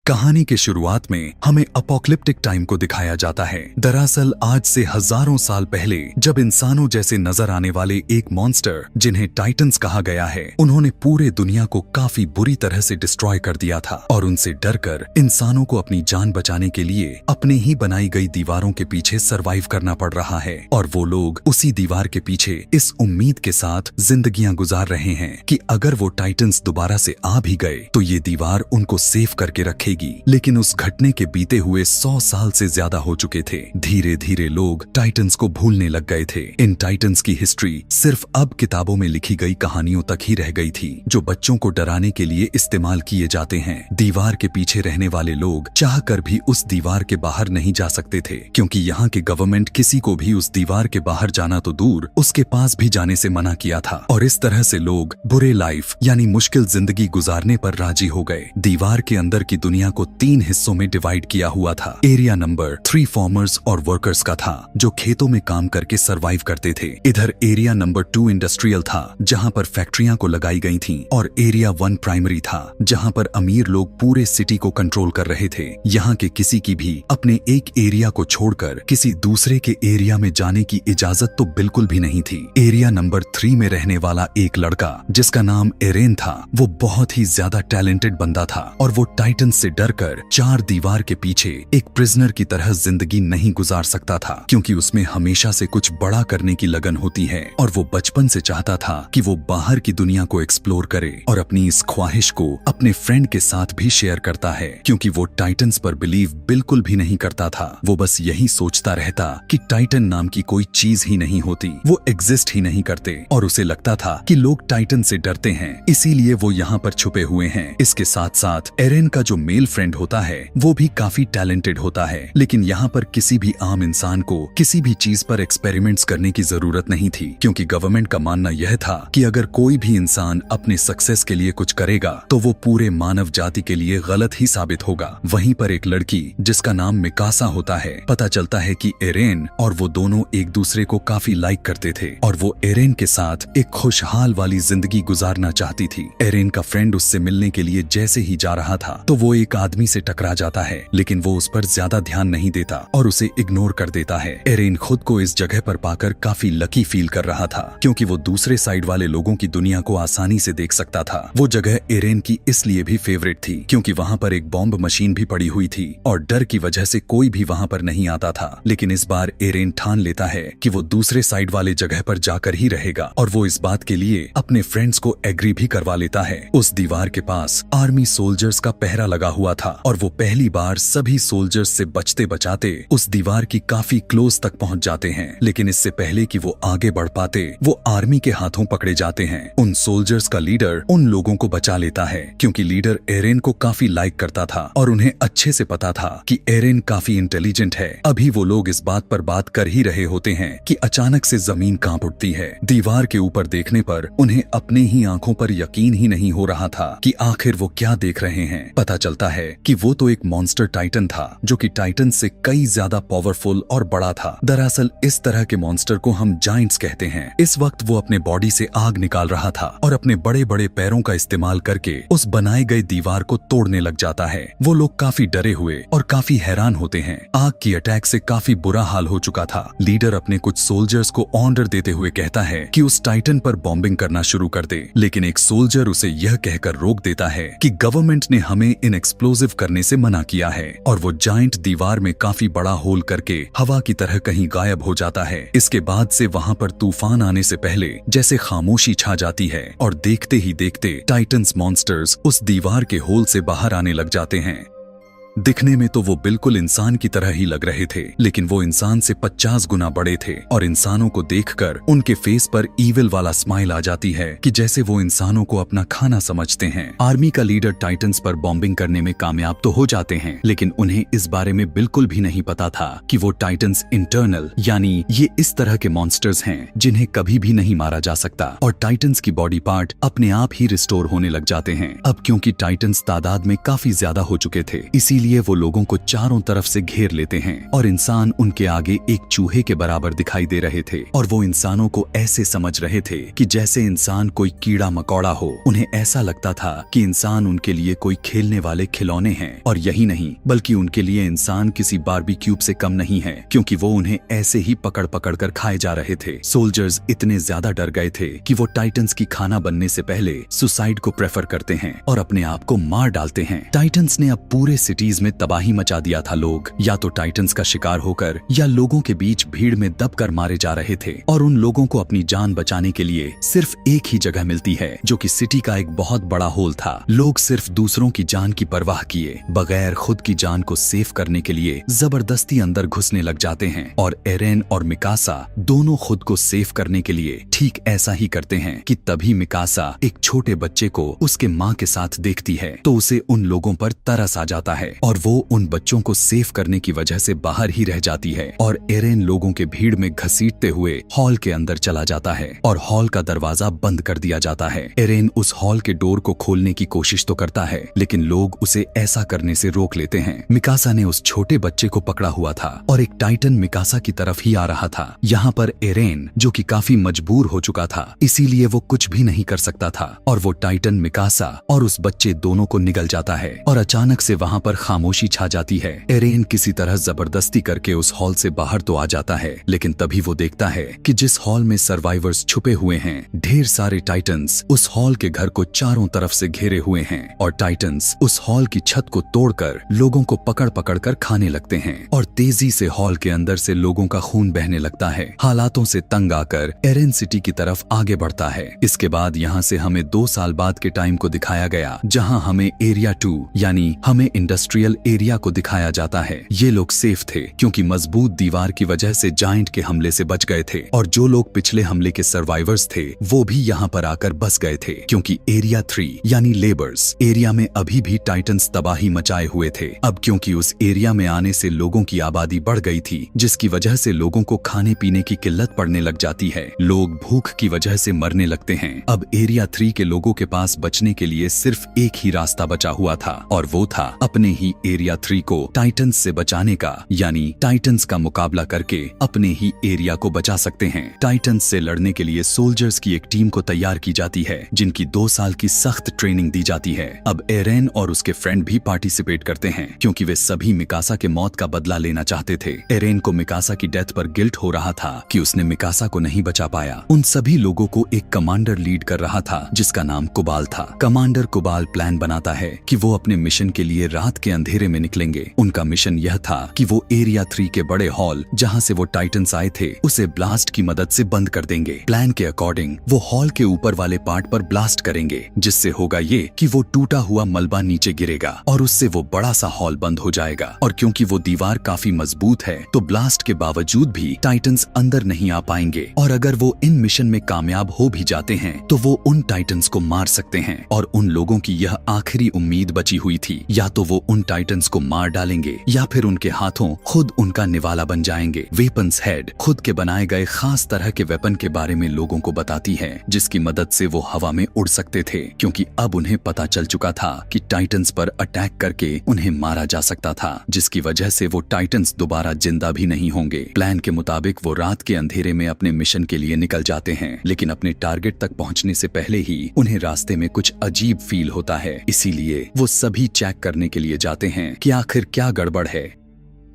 कहानी के शुरुआत में हमें अपोकलिप्टिक टाइम को दिखाया जाता है। दरअसल आज से हजारों साल पहले जब इंसानों जैसे नजर आने वाले एक मॉन्स्टर जिन्हें टाइटन्स कहा गया है, उन्होंने पूरे दुनिया को काफी बुरी तरह से डिस्ट्रॉय कर दिया था और उनसे डरकर इंसानों को अपनी जान बचाने के लिए अपने ही बनाई गई दीवारों के पीछे सरवाइव करना पड़ रहा है। और वो लोग उसी दीवार के पीछे इस उम्मीद के साथ जिंदगियां गुजार रहे हैं कि अगर वो टाइटन्स दोबारा से आ भी गए तो ये दीवार उनको सेफ करके रखेगी। लेकिन उस घटने के बीते हुए 100 साल से ज्यादा हो चुके थे। धीरे धीरे लोग टाइटन्स को भूलने लग गए थे। इन टाइटन्स की हिस्ट्री सिर्फ अब किताबों में लिखी गई कहानियों तक ही रह गई थी, जो बच्चों को डराने के लिए इस्तेमाल किए जाते हैं। दीवार के पीछे रहने वाले लोग चाहकर भी उस दीवार के बाहर नहीं जा सकते थे, क्योंकि यहाँ के गवर्नमेंट किसी को भी उस दीवार के बाहर जाना तो दूर, उसके पास भी जाने से मना किया था। और इस तरह से लोग बुरे लाइफ यानी मुश्किल जिंदगी गुजारने पर राजी हो गए। दीवार के अंदर की दुनिया को 3 हिस्सों में डिवाइड किया हुआ था। एरिया नंबर 3 फार्मर्स और वर्कर्स का था, जो खेतों में काम करके सरवाइव करते थे। इधर एरिया नंबर 2 इंडस्ट्रियल था, जहां पर फैक्ट्रियां को लगाई गई थीं। और एरिया 1 प्राइमरी था, जहां पर अमीर लोग पूरे सिटी को कंट्रोल कर रहे थे। यहाँ के किसी की भी अपने एक एरिया को छोड़कर किसी दूसरे के एरिया में जाने की इजाजत तो बिल्कुल भी नहीं थी। एरिया नंबर 3 में रहने वाला एक लड़का जिसका नाम एरेन था, वो बहुत ही ज्यादा टैलेंटेड बंदा था और वो टाइटन से डरकर 4 दीवार के पीछे एक प्रिजनर की तरह जिंदगी नहीं गुजार सकता था, क्योंकि उसमें हमेशा से कुछ बड़ा करने की लगन होती है। और वो बचपन से चाहता था कि वो बाहर की दुनिया को एक्सप्लोर करे और अपनी इस ख्वाहिश को अपने फ्रेंड के साथ भी शेयर करता है, क्योंकि वो टाइटन्स पर बिलीव बिल्कुल भी नहीं करता था। वो बस यही सोचता रहता कि टाइटन नाम की कोई चीज ही नहीं होती, वो एग्जिस्ट ही नहीं करते। और उसे लगता था कि लोग टाइटन से डरते हैं, इसीलिए वो यहाँ पर छुपे हुए हैं। इसके साथ साथ एरेन का जो मेल फ्रेंड होता है वो भी काफी टैलेंटेड होता है, लेकिन यहाँ पर किसी भी आम इंसान को किसी भी चीज पर एक्सपेरिमेंट्स करने की जरूरत नहीं थी, क्योंकि गवर्नमेंट का मानना यह था कि अगर कोई भी इंसान अपने सक्सेस के लिए कुछ करेगा तो वो पूरे मानव जाति के लिए गलत ही साबित होगा। वहीं पर एक लड़की जिसका नाम मिकासा होता है, पता चलता है कि एरेन और वो दोनों एक दूसरे को काफी लाइक करते थे और वो एरेन के साथ एक खुशहाल वाली जिंदगी गुजारना चाहती थी। एरेन का फ्रेंड उससे मिलने के लिए जैसे ही जा रहा था तो वो एक आदमी से टकरा जाता है, लेकिन वो उस पर ज्यादा ध्यान नहीं देता और उसे इग्नोर कर देता है। एरेन खुद को इस जगह पर पाकर काफी लकी फील कर रहा था, क्योंकि वो दूसरे साइड वाले लोगों की दुनिया को आसानी से देख सकता था। वो जगह एरेन की इसलिए भी फेवरेट थी क्योंकि वहाँ पर एक बॉम्ब मशीन भी पड़ी हुई थी और डर की वजह से कोई भी वहाँ पर नहीं आता था। लेकिन इस बार एरेन ठान लेता है कि वो दूसरे साइड वाले जगह पर जाकर ही रहेगा और वो इस बात के लिए अपने फ्रेंड्स को एग्री भी करवा लेता है। उस दीवार के पास आर्मी सोल्जर्स का पहरा लगा हुआ था और वो पहली बार सभी सोल्जर्स से बचते बचाते उस दीवार की काफी क्लोज तक पहुंच जाते हैं। लेकिन इससे पहले कि वो आगे बढ़ पाते, वो आर्मी के हाथों पकड़े जाते हैं। उन सोल्जर्स का लीडर उन लोगों को बचा लेता है, क्योंकि लीडर एरेन को काफी लाइक करता था और उन्हें अच्छे से पता था कि एरेन काफी इंटेलिजेंट है। अभी वो लोग इस बात पर बात कर ही रहे होते हैं कि अचानक से जमीन कांप उठती है। दीवार के ऊपर देखने पर उन्हें अपने ही आंखों पर यकीन ही नहीं हो रहा था कि आखिर वो क्या देख रहे हैं। पता चलता है कि वो तो एक मॉन्स्टर टाइटन था, जो कि टाइटन से कई ज्यादा पावरफुल और बड़ा था। दरअसल इस तरह के मॉन्स्टर को हम जायंट्स कहते हैं। इस वक्त वो अपने बॉडी से आग निकाल रहा था और अपने बड़े बड़े पैरों का इस्तेमाल करके उस बनाए गए दीवार को तोड़ने लग जाता है। वो लोग काफी डरे हुए और काफी हैरान होते हैं। आग की अटैक से काफी बुरा हाल हो चुका था। लीडर अपने कुछ सोल्जर्स को ऑर्डर देते हुए कहता है कि उस टाइटन पर बॉम्बिंग करना शुरू कर दे, लेकिन एक सोल्जर उसे यह कहकर रोक देता है कि गवर्नमेंट ने हमें इन एक्सप्लोजिव करने से मना किया है। और वो जायंट दीवार में काफी बड़ा होल करके हवा की तरह कहीं गायब हो जाता है। इसके बाद से वहाँ पर तूफान आने से पहले जैसे खामोशी छा जाती है और देखते ही देखते टाइटन्स मॉन्स्टर्स उस दीवार के होल से बाहर आने लग जाते हैं। दिखने में तो वो बिल्कुल इंसान की तरह ही लग रहे थे, लेकिन वो इंसान से 50 गुना बड़े थे और इंसानों को देखकर उनके फेस पर ईविल वाला स्माइल आ जाती है कि जैसे वो इंसानों को अपना खाना समझते हैं। आर्मी का लीडर टाइटन्स पर बॉम्बिंग करने में कामयाब तो हो जाते हैं, लेकिन उन्हें इस बारे में बिल्कुल भी नहीं पता था कि वो टाइटन्स इंटरनल यानी ये इस तरह के मॉन्स्टर्स हैं जिन्हें कभी भी नहीं मारा जा सकता और टाइटन्स की बॉडी पार्ट अपने आप ही रिस्टोर होने लग जाते हैं। अब क्योंकि टाइटन्स तादाद में काफी ज्यादा हो चुके थे, इसीलिए इसीलिए वो लोगों को चारों तरफ से घेर लेते हैं और इंसान उनके आगे एक चूहे के बराबर दिखाई दे रहे थे और वो इंसानों को ऐसे समझ रहे थे कि जैसे इंसान कोई कीड़ा मकोड़ा हो। उन्हें ऐसा लगता था कि इंसान उनके लिए कोई खेलने वाले खिलौने हैं और यही नहीं बल्कि उनके लिए इंसान किसी बारबी क्यूब से कम नहीं है, क्योंकि वो उन्हें ऐसे ही पकड़ पकड़ कर खाए जा रहे थे। सोल्जर्स इतने ज्यादा डर गए थे कि वो टाइटन्स की खाना बनने से पहले सुसाइड को प्रेफर करते हैं और अपने आप को मार डालते हैं। टाइटन्स ने अब पूरे सिटीज में तबाही मचा दिया था। लोग या तो टाइटन्स का शिकार होकर या लोगों के बीच भीड़ में दबकर मारे जा रहे थे और उन लोगों को अपनी जान बचाने के लिए सिर्फ एक ही जगह मिलती है, जो कि सिटी का एक बहुत बड़ा होल था। लोग सिर्फ दूसरों की जान की परवाह किए बगैर खुद की जान को सेव करने के लिए जबरदस्ती अंदर घुसने लग जाते हैं और एरेन और मिकासा दोनों खुद को सेव करने के लिए ठीक ऐसा ही करते हैं कि तभी मिकासा एक छोटे बच्चे को उसके माँ के साथ देखती है तो उसे उन लोगों पर तरस आ जाता है और वो उन बच्चों को सेव करने की वजह से बाहर ही रह जाती है और एरेन लोगों के भीड़ में घसीटते हुए हॉल के अंदर चला जाता है और हॉल का दरवाजा बंद कर दिया जाता है। एरेन उस हॉल के डोर को खोलने की कोशिश तो करता है लेकिन लोग उसे ऐसा करने से रोक लेते हैं। मिकासा ने उस छोटे बच्चे को पकड़ा हुआ था और एक टाइटन मिकासा की तरफ ही आ रहा था। यहाँ पर एरेन जो कि काफी मजबूर हो चुका था इसीलिए वो कुछ भी नहीं कर सकता था और वो टाइटन मिकासा और उस बच्चे दोनों को निगल जाता है और अचानक से वहाँ पर खामोशी छा जाती है। एरेन किसी तरह जबरदस्ती करके उस हॉल से बाहर तो आ जाता है लेकिन तभी वो देखता है कि जिस हॉल में सर्वाइवर्स छुपे हुए हैं ढेर सारे टाइटन्स उस हॉल के घर को चारों तरफ से घेरे हुए हैं और टाइटन्स उस हॉल की छत को तोड़कर लोगों को पकड़ पकड़ कर खाने लगते हैं और तेजी से हॉल के अंदर से लोगों का खून बहने लगता है। हालातों से तंग आकर एरेन सिटी की तरफ आगे बढ़ता है। इसके बाद यहाँ से हमें 2 साल बाद के टाइम को दिखाया गया जहाँ हमें एरिया 2 यानी हमें इंडस्ट्रियल एरिया को दिखाया जाता है। ये लोग सेफ थे क्योंकि मजबूत दीवार की वजह से जायंट के हमले से बच गए थे और जो लोग पिछले हमले के सर्वाइवर्स थे वो भी यहाँ पर आकर बस गए थे क्योंकि एरिया 3 यानी लेबर्स एरिया में अभी भी टाइटन्स तबाही मचाए हुए थे। अब क्योंकि उस एरिया में आने से लोगों की आबादी बढ़ गई थी जिसकी वजह से लोगों को खाने पीने की किल्लत पड़ने लग जाती है। लोग भूख की वजह से मरने लगते हैं। अब एरिया 3 के लोगों के पास बचने के लिए सिर्फ एक ही रास्ता बचा हुआ था और वो था अपने ही एरिया 3 को टाइटन्स से बचाने का, यानी टाइटन्स का मुकाबला करके अपने ही एरिया को बचा सकते हैं। टाइटन्स से लड़ने के लिए सोल्जर्स की एक टीम को तैयार की जाती है जिनकी 2 साल की सख्त ट्रेनिंग दी जाती है। अब एरेन और उसके फ्रेंड भी पार्टिसिपेट करते हैं क्योंकि वे सभी मिकासा के मौत का बदला लेना चाहते थे। एरेन को मिकासा की डेथ पर गिल्ट हो रहा था कि उसने मिकासा को नहीं बचा पाया। उन सभी लोगों को एक कमांडर लीड कर रहा था जिसका नाम कुबाल था। कमांडर कुबाल प्लान बनाता है कि वो अपने मिशन के लिए रात के अंधेरे में निकलेंगे। उनका मिशन यह था कि वो एरिया 3 के बड़े हॉल जहाँ से वो टाइटन्स आए थे उसे ब्लास्ट की मदद से बंद कर देंगे। प्लान के अकॉर्डिंग वो हॉल के ऊपर वाले पार्ट पर ब्लास्ट करेंगे जिससे होगा ये कि वो टूटा हुआ मलबा नीचे गिरेगा और उससे वो बड़ा सा हॉल बंद हो जाएगा और क्योंकि वो दीवार काफी मजबूत है तो ब्लास्ट के बावजूद भी टाइटन्स अंदर नहीं आ पाएंगे और अगर वो इन मिशन में कामयाब हो भी जाते हैं तो वो उन टाइटन्स को मार सकते हैं और उन लोगों की यह आखिरी उम्मीद बची हुई थी, या तो वो उन टाइटन्स को मार डालेंगे या फिर उनके हाथों खुद उनका निवाला बन जाएंगे। वेपन्स हेड खुद के बनाए गए खास तरह के वेपन के बारे में लोगों को बताती है जिसकी मदद से वो हवा में उड़ सकते थे क्योंकि अब उन्हें पता चल चुका था कि टाइटन्स पर अटैक करके उन्हें मारा जा सकता था, जिसकी वजह से वो टाइटन्स दोबारा जिंदा भी नहीं होंगे। प्लान के मुताबिक वो रात के अंधेरे में अपने मिशन के लिए निकल जाते हैं लेकिन अपने टारगेट तक पहुंचने से पहले ही उन्हें रास्ते में कुछ अजीब फील होता है, इसीलिए वो सभी चेक करने के लिए जाते हैं कि आखिर क्या गड़बड़ है।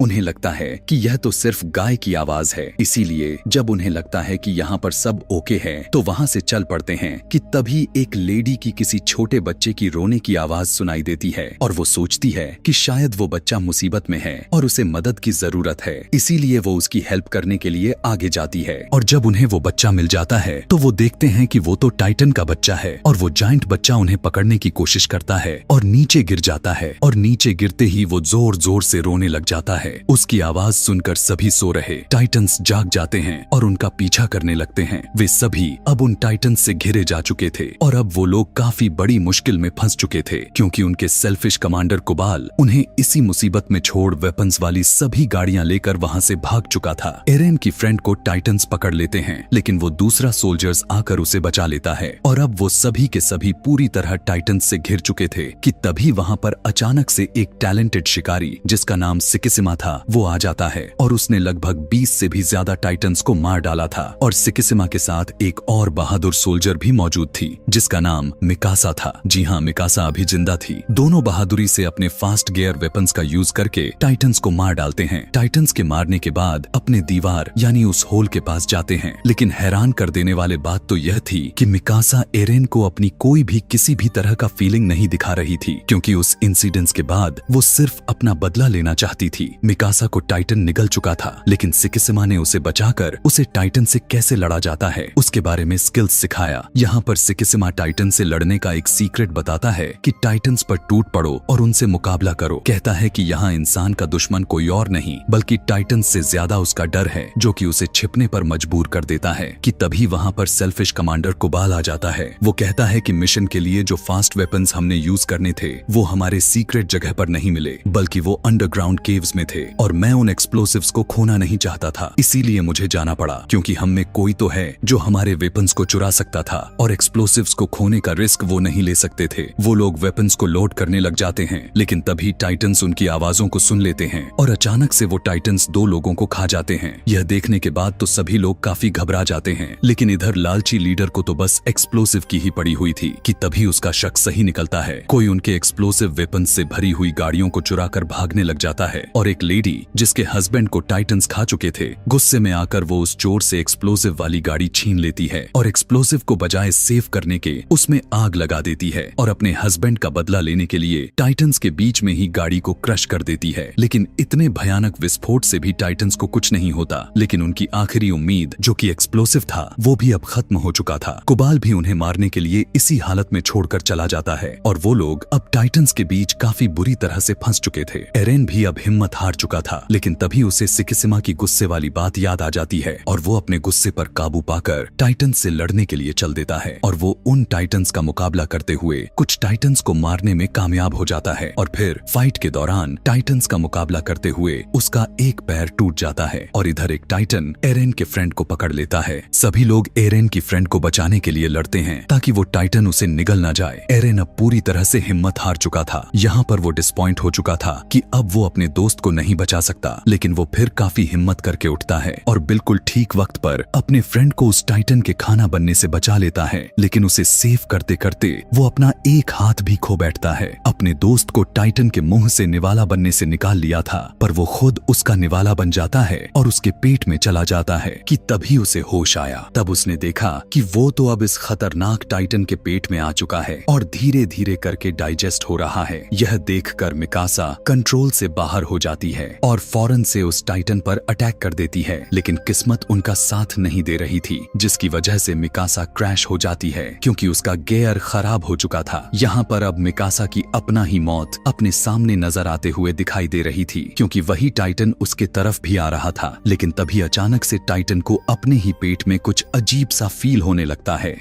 उन्हें लगता है कि यह तो सिर्फ गाय की आवाज है, इसीलिए जब उन्हें लगता है कि यहाँ पर सब ओके है तो वहाँ से चल पड़ते हैं कि तभी एक लेडी की किसी छोटे बच्चे की रोने की आवाज सुनाई देती है और वो सोचती है कि शायद वो बच्चा मुसीबत में है और उसे मदद की जरूरत है, इसीलिए वो उसकी हेल्प करने के लिए आगे जाती है। और जब उन्हें वो बच्चा मिल जाता है तो वो देखते हैं कि वो तो टाइटन का बच्चा है और वो जायंट बच्चा उन्हें पकड़ने की कोशिश करता है और नीचे गिर जाता है और नीचे गिरते ही वो जोर जोर से रोने लग जाता है। है। उसकी आवाज सुनकर सभी सो रहे टाइटन्स जाग जाते हैं और उनका पीछा करने लगते हैं। वे सभी अब उन टाइटन्स से घिरे जा चुके थे और अब वो लोग काफी बड़ी मुश्किल में फंस चुके थे, क्योंकि उनके सेल्फिश कमांडर कुबाल उन्हें इसी मुसीबत में छोड़ वेपन्स वाली सभी गाड़ियां लेकर वहां से भाग चुका था। एरेन की फ्रेंड को टाइटन्स पकड़ लेते हैं, लेकिन वो दूसरा सोल्जर्स आकर उसे बचा लेता है और अब वो सभी के सभी पूरी तरह टाइटन्स से घिर चुके थे कि तभी वहां पर अचानक से एक टैलेंटेड शिकारी जिसका नाम सिकिसिमा था वो आ जाता है और उसने लगभग 20 से भी ज्यादा टाइटन्स को मार डाला था। और सिकिसिमा के साथ एक और बहादुर सोल्जर भी मौजूद थी जिसका नाम मिकासा था। जी हाँ, मिकासा अभी जिंदा थी। दोनों बहादुरी से अपने फास्ट गियर वेपन्स का यूज करके टाइटन्स को मार डालते हैं। टाइटन्स के मारने के बाद अपने दीवार यानी उस होल के पास जाते हैं, लेकिन हैरान कर देने वाले बात तो यह थी कि मिकासा एरेन को अपनी कोई भी किसी भी तरह का फीलिंग नहीं दिखा रही थी, क्योंकि उस इंसिडेंस के बाद वो सिर्फ अपना बदला लेना चाहती थी। मिकासा को टाइटन निगल चुका था, लेकिन सिकिसिमा ने उसे बचाकर उसे टाइटन से कैसे लड़ा जाता है उसके बारे में स्किल्स सिखाया। यहाँ पर सिकिसिमा टाइटन से लड़ने का एक सीक्रेट बताता है कि टाइटन्स पर टूट पड़ो और उनसे मुकाबला करो। कहता है कि यहाँ इंसान का दुश्मन कोई और नहीं बल्कि टाइटन्स से ज्यादा उसका डर है, जो कि उसे छिपने पर मजबूर कर देता है। कि तभी वहाँ पर सेल्फिश कमांडर कुबाल आ जाता है। वो कहता है कि मिशन के लिए जो फास्ट वेपन्स हमने यूज करने थे वो हमारे सीक्रेट जगह पर नहीं मिले, बल्कि वो अंडरग्राउंड केव्स में थे और मैं उन एक्सप्लोसिव्स को खोना नहीं चाहता था, इसीलिए मुझे जाना पड़ा, क्योंकि हम में कोई तो है जो हमारे वेपन्स को चुरा सकता था और एक्सप्लोसिव्स को खोने का रिस्क वो नहीं ले सकते थे। वो लोग वेपन्स को लोड करने लग जाते हैं, लेकिन तभी टाइटन्स उनकी आवाजों को सुन लेते हैं और अचानक से वो टाइटन्स 2 लोगों को खा जाते हैं। यह देखने के बाद तो सभी लोग काफी घबरा जाते हैं, लेकिन इधर लालची लीडर को तो बस एक्सप्लोसिव की ही पड़ी हुई थी कि तभी उसका शक सही निकलता है। कोई उनके एक्सप्लोसिव वेपन्स से भरी हुई गाड़ियों को चुरा कर भागने लग जाता है और एक लेडी जिसके हस्बैंड को टाइटन्स खा चुके थे, गुस्से में आकर वो उस चोर से एक्सप्लोसिव वाली गाड़ी छीन लेती है और एक्सप्लोसिव को बजाय सेव करने के उसमें आग लगा देती है और अपने हस्बैंड का बदला लेने के लिए टाइटन्स के बीच में ही गाड़ी को क्रश कर देती है। लेकिन इतने भयानक विस्फोट से भी टाइटन्स को कुछ नहीं होता, लेकिन उनकी आखिरी उम्मीद जो कि एक्सप्लोसिव था वो भी अब खत्म हो चुका था। कुबाल भी उन्हें मारने के लिए इसी हालत में छोड़कर चला जाता है और वो लोग अब टाइटन्स के बीच काफी बुरी तरह से फंस चुके थे। एरेन भी अब हिम्मत हार चुका था, लेकिन तभी उसे सिकिसिमा की गुस्से वाली बात याद आ जाती है और वो अपने गुस्से पर काबू पाकर टाइटन्स से लड़ने के लिए चल देता है और वो उन टाइटन्स का मुकाबला करते हुए कुछ टाइटन्स को मारने में कामयाब हो जाता है और फिर फाइट के दौरान टाइटन्स का मुकाबला करते हुए उसका एक पैर टूट जाता है और इधर एक टाइटन एरेन के फ्रेंड को पकड़ लेता है। सभी लोग एरेन की फ्रेंड को बचाने के लिए लड़ते हैं ताकि वो टाइटन उसे निगल ना जाए। एरेन अब पूरी तरह से हिम्मत हार चुका था। यहाँ पर वो डिसपॉइंट हो चुका था कि अब वो अपने दोस्त को नहीं बचा सकता, लेकिन वो फिर काफी हिम्मत करके उठता है और बिल्कुल ठीक वक्त पर अपने फ्रेंड को उस टाइटन के खाना बनने से बचा लेता है। लेकिन उसे सेव करते करते वो अपना एक हाथ भी खो बैठता है। अपने दोस्त को टाइटन के मुंह से निवाला बनने से निकाल लिया था, पर वो खुद उसका निवाला बन जाता है और उसके पेट में चला जाता है कि तभी उसे होश आया। तब उसने देखा कि वो तो अब इस खतरनाक टाइटन के पेट में आ चुका है और धीरे धीरे करके डाइजेस्ट हो रहा है। यह देखकर मिकासा कंट्रोल से बाहर हो जाती है और फौरन से उस टाइटन पर अटैक कर देती है, लेकिन किस्मत उनका साथ नहीं दे रही थी, जिसकी वजह से मिकासा क्रैश हो जाती है क्योंकि उसका गियर खराब हो चुका था। यहाँ पर अब मिकासा की अपना ही मौत अपने सामने नजर आते हुए दिखाई दे रही थी, क्योंकि वही टाइटन उसके तरफ भी आ रहा था। लेकिन तभी अचानक से टाइटन को अपने ही पेट में कुछ अजीब सा फील होने लगता है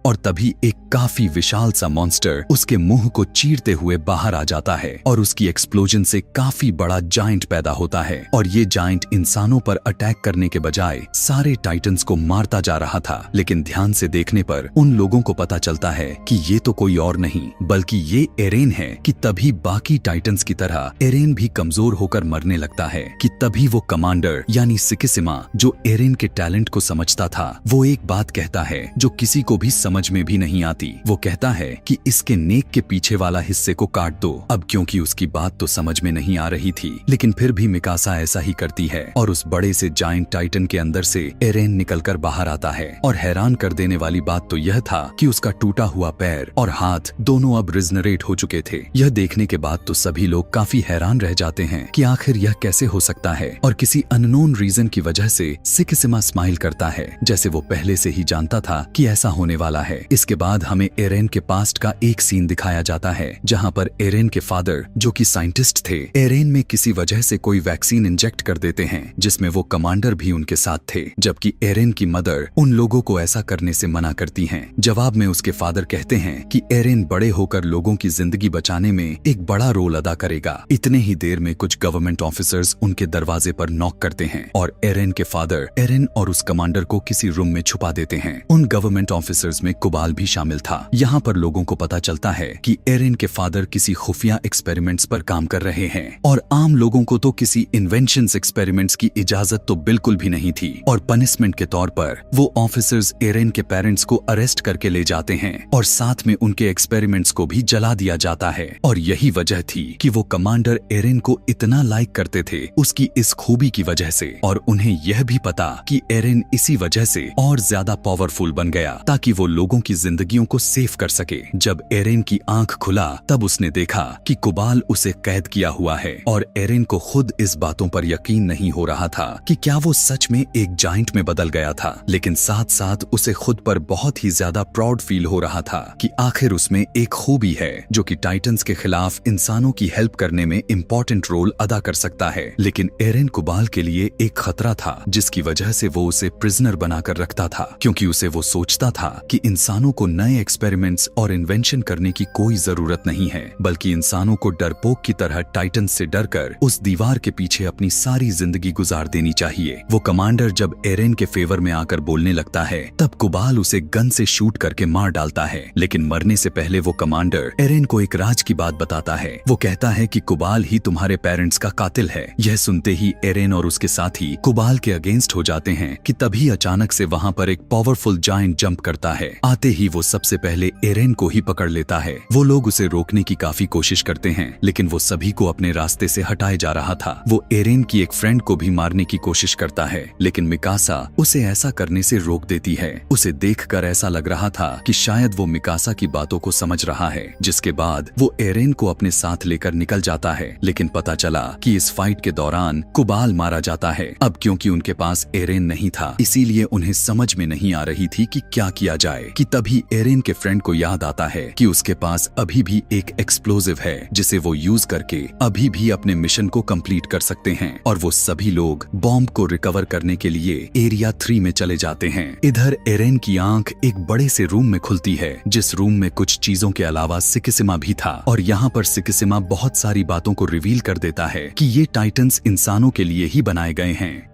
और तभी एक काफी विशाल सा मॉन्स्टर उसके मुंह को चीरते हुए बाहर आ जाता है और उसकी एक्सप्लोजन से काफी बड़ा जायंट पैदा होता है और ये जायंट इंसानों पर अटैक करने के बजाय सारे टाइटन्स को मारता जा रहा था। लेकिन ध्यान से देखने पर उन लोगों को पता चलता है कि ये तो कोई और नहीं बल्कि ये एरेन है। कि तभी बाकी टाइटन्स की तरह एरेन भी कमजोर होकर मरने लगता है। कि तभी वो कमांडर यानी सिकिसिमा जो एरेन के टैलेंट को समझता था, वो एक बात कहता है जो किसी को भी समझ में भी नहीं आती। वो कहता है कि इसके नेक के पीछे वाला हिस्से को काट दो। अब क्योंकि उसकी बात तो समझ में नहीं आ रही थी, लेकिन फिर भी मिकासा ऐसा ही करती है और उस बड़े से जायंट टाइटन के अंदर से एरेन निकलकर बाहर आता है। और हैरान कर देने वाली बात तो यह था कि उसका टूटा हुआ पैर और हाथ दोनों अब रिजनरेट हो चुके थे। यह देखने के बाद तो सभी लोग काफी हैरान रह जाते हैं कि आखिर यह कैसे हो सकता है। और किसी अननोन रीजन की वजह से सिकिसिमा स्माइल करता है, जैसे वो पहले से ही जानता था कि ऐसा होने वाला जाता है। इसके बाद हमें एरेन के पास्ट का एक सीन दिखाया जाता है जहाँ पर एरेन के फादर, जो कि साइंटिस्ट थे, एरेन में किसी वजह से कोई वैक्सीन इंजेक्ट कर देते हैं जिसमें वो कमांडर भी उनके साथ थे, जबकि एरेन की मदर उन लोगों को ऐसा करने से मना करती हैं। जवाब में उसके फादर कहते हैं कि एरेन बड़े होकर लोगों की जिंदगी बचाने में एक बड़ा रोल अदा करेगा। इतने ही देर में कुछ गवर्नमेंट ऑफिसर्स उनके दरवाजे पर नॉक करते हैं और एरेन के फादर एरेन और उस कमांडर को किसी रूम में छुपा देते हैं। उन गवर्नमेंट ऑफिसर्स में कुबाल भी शामिल था। यहाँ पर लोगों को पता चलता है कि एरेन के फादर किसी खुफिया एक्सपेरिमेंट्स पर काम कर रहे हैं और आम लोगों को तो किसी इन्वेंशंस एक्सपेरिमेंट्स की इजाजत तो बिल्कुल भी नहीं थी। और पनिशमेंट के तौर पर वो ऑफिसर्स एरेन के पेरेंट्स को अरेस्ट करके ले जाते हैं और साथ में उनके एक्सपेरिमेंट्स को भी जला दिया जाता है। और यही वजह थी कि वो कमांडर एरेन को इतना लाइक करते थे उसकी इस खूबी की वजह से, और उन्हें यह भी पता कि एरेन इसी वजह से और ज्यादा पावरफुल बन गया ताकि वो लोगों की जिंदगियों को सेव कर सके। जब एरेन की आंख खुला तब उसने देखा कि कुबाल उसे कैद किया हुआ है और एरेन को खुद इस बातों पर यकीन नहीं हो रहा था कि क्या वो सच में एक जायंट में बदल गया था, लेकिन साथ साथ उसे खुद पर बहुत ही ज्यादा प्राउड फील हो रहा था कि आखिर उसमें एक खूबी है जो कि टाइटंस के खिलाफ इंसानों की हेल्प करने में इम्पोर्टेंट रोल अदा कर सकता है। लेकिन एरेन कुबाल के लिए एक खतरा था जिसकी वजह से वो उसे प्रिजनर बनाकर रखता था, क्योंकि उसे वो सोचता था कि इंसानों को नए एक्सपेरिमेंट्स और इन्वेंशन करने की कोई जरूरत नहीं है, बल्कि इंसानों को डरपोक की तरह टाइटंस से डरकर उस दीवार के पीछे अपनी सारी जिंदगी गुजार देनी चाहिए। वो कमांडर जब एरेन के फेवर में आकर बोलने लगता है तब कुबाल उसे गन से शूट करके मार डालता है, लेकिन मरने से पहले वो कमांडर एरेन को एक राज की बात बताता है। वो कहता है कि कुबाल ही तुम्हारे पेरेंट्स का कातिल है। यह सुनते ही एरेन और उसके साथी कुबाल के अगेंस्ट हो जाते हैं कि तभी अचानक से वहाँ पर एक पावरफुल जायंट जंप करता है। आते ही वो सबसे पहले एरेन को ही पकड़ लेता है। वो लोग उसे रोकने की काफी कोशिश करते हैं, लेकिन वो सभी को अपने रास्ते से हटाए जा रहा था। वो एरेन की एक फ्रेंड को भी मारने की कोशिश करता है, लेकिन मिकासा उसे ऐसा करने से रोक देती है। उसे देखकर ऐसा लग रहा था कि शायद वो मिकासा की बातों को समझ रहा है, जिसके बाद वो एरेन को अपने साथ लेकर निकल जाता है। लेकिन पता चला कि इस फाइट के दौरान कुबाल मारा जाता है। अब क्योंकि उनके पास एरेन नहीं था, इसीलिए उन्हें समझ में नहीं आ रही थी कि क्या किया जाए कि तभी एरेन के फ्रेंड को याद आता है कि उसके पास अभी भी एक एक्सप्लोजिव है जिसे वो यूज करके अभी भी अपने मिशन को कंप्लीट कर सकते हैं। और वो सभी लोग बॉम्ब को रिकवर करने के लिए एरिया 3 में चले जाते हैं। इधर एरेन की आंख एक बड़े से रूम में खुलती है, जिस रूम में कुछ चीजों के अलावा सिकिसिमा भी था। और यहाँ पर सिकिसिमा बहुत सारी बातों को रिवील कर देता है कि ये टाइटंस इंसानों के लिए ही बनाए गए हैं,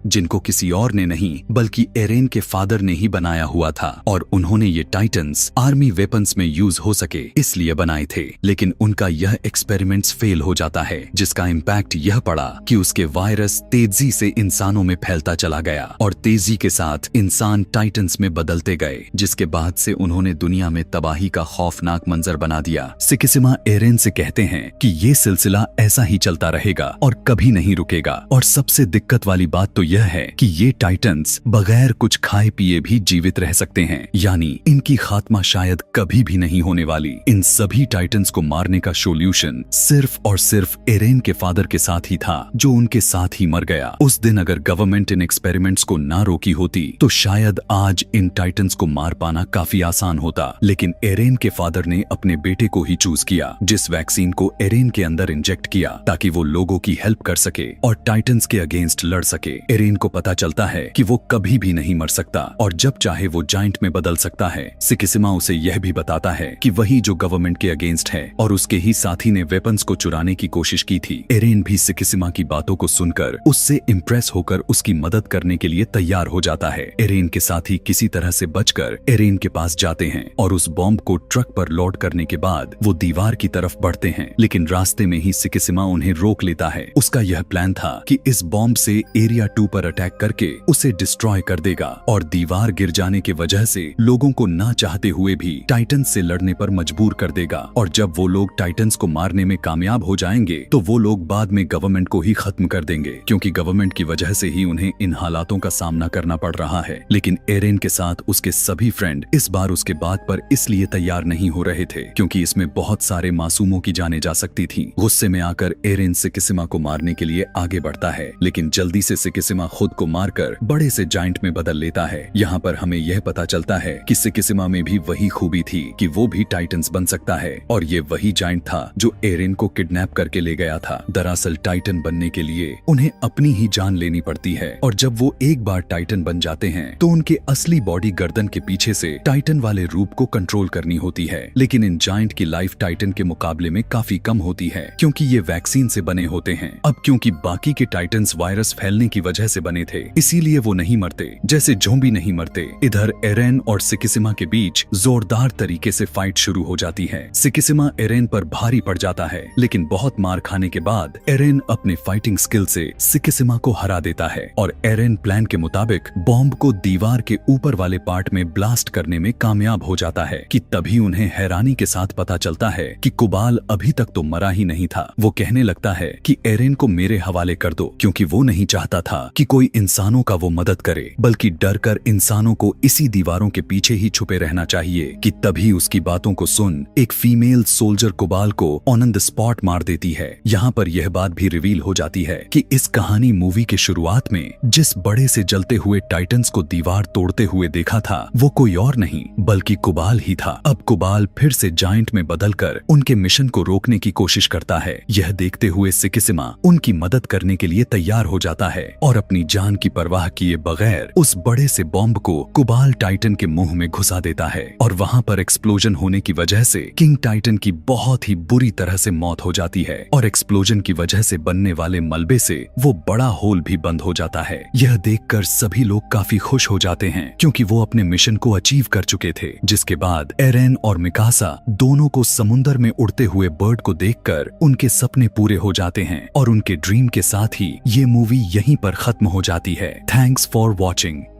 जिनको किसी और ने नहीं बल्कि एरेन के फादर ने ही बनाया हुआ था। और उन्होंने ये टाइटंस आर्मी वेपन्स में यूज हो सके इसलिए बनाए थे। लेकिन उनका यह एक्सपेरिमेंट्स फेल हो जाता है, जिसका इम्पैक्ट यह पड़ा कि उसके वायरस तेजी से इंसानों में फैलता चला गया और तेजी के साथ इंसान टाइटंस में बदलते गए, जिसके बाद से उन्होंने दुनिया में तबाही का खौफनाक मंजर बना दिया। सिकिसिमा एरेन से कहते हैं कि ये सिलसिला ऐसा ही चलता रहेगा और कभी नहीं रुकेगा। और सबसे दिक्कत वाली बात तो यह है कि ये टाइटंस बगैर कुछ खाए पिए भी जीवित रह सकते हैं, यानी इनकी खात्मा शायद कभी भी नहीं होने वाली। इन सभी टाइटंस को मारने का सोल्यूशन सिर्फ और सिर्फ एरेन के फादर के साथ ही था, जो उनके साथ ही मर गया। उस दिन अगर गवर्नमेंट इन एक्सपेरिमेंट्स को ना रोकी होती तो शायद आज इन टाइटंस को मार पाना काफी आसान होता। लेकिन एरेन के फादर ने अपने बेटे को ही चूज किया, जिस वैक्सीन को एरेन के अंदर इंजेक्ट किया ताकि वो लोगों की हेल्प कर सके और टाइटंस के अगेंस्ट लड़ सके। एरेन को पता चलता है कि वो कभी भी नहीं मर सकता और जब चाहे वो जायंट में बदल सकता है। सिकिसिमा उसे यह भी बताता है कि वही जो गवर्नमेंट के अगेंस्ट है और उसके ही साथी ने वेपन्स को चुराने की कोशिश की थी। एरेन भी सिकिसिमा की बातों को सुनकर उससे इम्प्रेस होकर उसकी मदद करने के लिए तैयार हो जाता है। एरेन के साथी किसी तरह से बचकर एरेन के पास जाते हैं और उस बॉम्ब को ट्रक पर लोड करने के बाद वो दीवार की तरफ बढ़ते हैं, लेकिन रास्ते में ही सिकिसिमा उन्हें रोक लेता है। उसका यह प्लान था कि इस बॉम्ब से एरिया 2 पर अटैक करके उसे डिस्ट्रॉय कर देगा और दीवार गिर जाने की वजह से लोगों को ना चाहते हुए भी टाइटंस से लड़ने पर मजबूर कर देगा। और जब वो लोग टाइटंस को मारने में कामयाब हो जाएंगे तो वो लोग बाद में गवर्नमेंट को ही खत्म कर देंगे, क्योंकि गवर्नमेंट की वजह से ही उन्हें इन हालातों का सामना करना पड़ रहा है। लेकिन एरेन के साथ उसके सभी फ्रेंड इस बार उसके बात पर इसलिए तैयार नहीं हो रहे थे क्योंकि इसमें बहुत सारे मासूमों की जाने जा सकती थी। गुस्से में आकर एरेन सिकिसिमा को मारने के लिए आगे बढ़ता है, लेकिन जल्दी से सिकिसिमा सिकिसिमा खुद को मारकर बड़े से जायंट में बदल लेता है। यहाँ पर हमें यह पता चलता है कि सिकिसिमा में भी वही खूबी थी कि वो भी टाइटन्स बन सकता है और ये वही जायंट था जो एरेन को किडनैप करके ले गया था। दरअसल टाइटन बनने के लिए उन्हें अपनी ही जान लेनी पड़ती है और जब वो एक बार टाइटन बन जाते हैं तो उनके असली बॉडी गर्दन के पीछे से टाइटन वाले रूप को कंट्रोल करनी होती है। लेकिन इन जायंट की लाइफ टाइटन के मुकाबले में काफी कम होती है क्योंकि ये वैक्सीन से बने होते हैं। अब क्योंकि बाकी के टाइटन्स वायरस फैलने की वजह से बने थे इसीलिए वो नहीं मरते, जैसे ज़ॉम्बी नहीं मरते। इधर एरेन और सिकिसिमा के बीच जोरदार तरीके से फाइट शुरू हो जाती है। सिकिसिमा एरेन पर भारी पड़ जाता है लेकिन बहुत मार खाने के बाद एरेन अपने फाइटिंग स्किल से सिकिसिमा को हरा देता है और एरेन प्लान के मुताबिक बॉम्ब को दीवार के ऊपर वाले पार्ट में ब्लास्ट करने में कामयाब हो जाता है कि तभी उन्हें हैरानी के साथ पता चलता है कि कुबाल अभी तक तो मरा ही नहीं था। वो कहने लगता है कि एरेन को मेरे हवाले कर दो क्योंकि वो नहीं चाहता था कि कोई इंसानों का वो मदद करे, बल्कि डर कर इंसानों को इसी दीवारों के पीछे ही छुपे रहना चाहिए कि तभी उसकी बातों को सुन एक फीमेल सोल्जर कुबाल को ऑन द स्पॉट मार देती है। यहाँ पर यह बात भी रिवील हो जाती है कि इस कहानी मूवी के शुरुआत में जिस बड़े से जलते हुए टाइटन्स को दीवार तोड़ते हुए देखा था वो कोई और नहीं बल्कि कुबाल ही था। अब कुबाल फिर से जायंट में बदलकर उनके मिशन को रोकने की कोशिश करता है। यह देखते हुए सिकिसिमा उनकी मदद करने के लिए तैयार हो जाता है और अपनी जान की परवाह किए बगैर उस बड़े से बॉम्ब को कुबाल टाइटन के मुंह में घुसा देता है और वहां पर एक्सप्लोजन होने की वजह से किंग टाइटन की बहुत ही बुरी तरह से मौत हो जाती है और एक्सप्लोजन की वजह से बनने वाले मलबे से वो बड़ा होल भी बंद हो जाता है। यह देखकर सभी लोग काफी खुश हो जाते हैं क्योंकि वो अपने मिशन को अचीव कर चुके थे। जिसके बाद एरेन और मिकासा दोनों को समुंदर में उड़ते हुए बर्ड को देखकर उनके सपने पूरे हो जाते हैं और उनके ड्रीम के साथ ही ये मूवी यहीं पर खत्म हो जाती है। Thanks for watching.